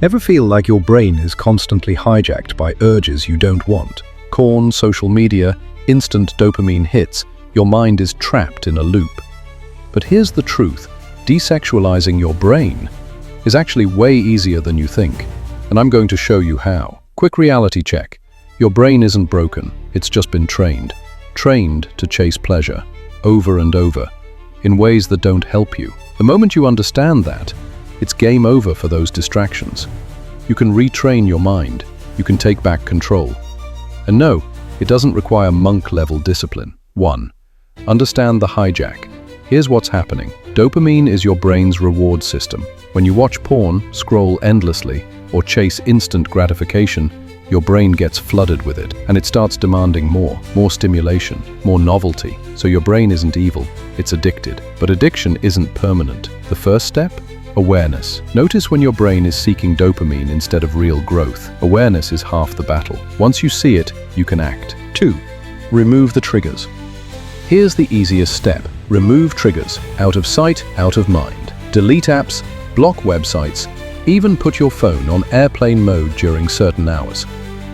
Ever feel like your brain is constantly hijacked by urges you don't want? Corn, social media, instant dopamine hits, your mind is trapped in a loop. But here's the truth, desexualizing your brain is actually way easier than you think, and I'm going to show you how. Quick reality check. Your brain isn't broken, it's just been trained. Trained to chase pleasure, over and over, in ways that don't help you. The moment you understand that, it's game over for those distractions. You can retrain your mind, you can take back control. And no, it doesn't require monk-level discipline. 1. Understand the hijack. Here's what's happening. Dopamine is your brain's reward system. When you watch porn, scroll endlessly, or chase instant gratification, your brain gets flooded with it, and it starts demanding more stimulation, more novelty. So your brain isn't evil, it's addicted. But addiction isn't permanent. The first step? Awareness. Notice when your brain is seeking dopamine instead of real growth. Awareness is half the battle. Once you see it, you can act. 2. Remove the triggers. Here's the easiest step. Remove triggers. Out of sight, out of mind. Delete apps, block websites, even put your phone on airplane mode during certain hours.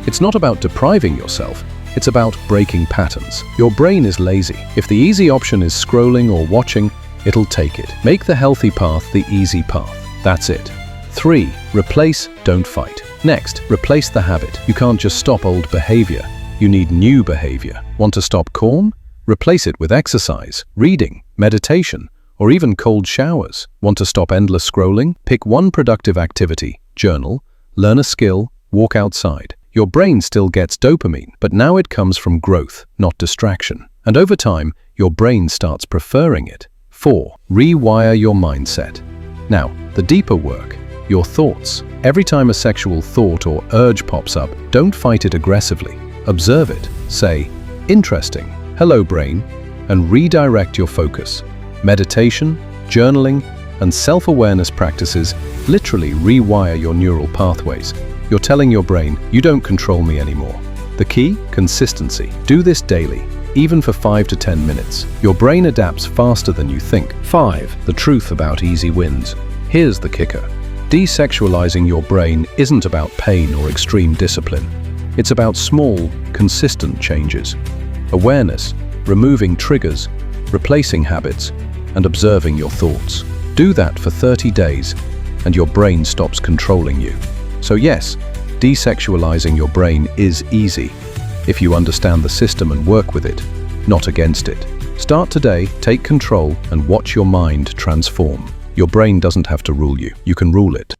It's not about depriving yourself, it's about breaking patterns. Your brain is lazy. If the easy option is scrolling or watching, it'll take it. Make the healthy path the easy path. That's it. 3. Replace, don't fight. Next, replace the habit. You can't just stop old behavior. You need new behavior. Want to stop corn? Replace it with exercise, reading, meditation, or even cold showers. Want to stop endless scrolling? Pick one productive activity, journal, learn a skill, walk outside. Your brain still gets dopamine, but now it comes from growth, not distraction. And over time, your brain starts preferring it. 4. Rewire your mindset. Now, the deeper work, your thoughts. Every time a sexual thought or urge pops up, don't fight it aggressively. Observe it. Say, interesting, hello brain, and redirect your focus. Meditation, journaling, and self-awareness practices literally rewire your neural pathways. You're telling your brain, you don't control me anymore. The key? Consistency. Do this daily, even for 5 to 10 minutes. Your brain adapts faster than you think. 5. The truth about easy wins. Here's the kicker. Desexualizing your brain isn't about pain or extreme discipline. It's about small, consistent changes. Awareness, removing triggers, replacing habits, and observing your thoughts. Do that for 30 days, and your brain stops controlling you. So yes, desexualizing your brain is easy, if you understand the system and work with it, not against it. Start today, take control, and watch your mind transform. Your brain doesn't have to rule you. You can rule it.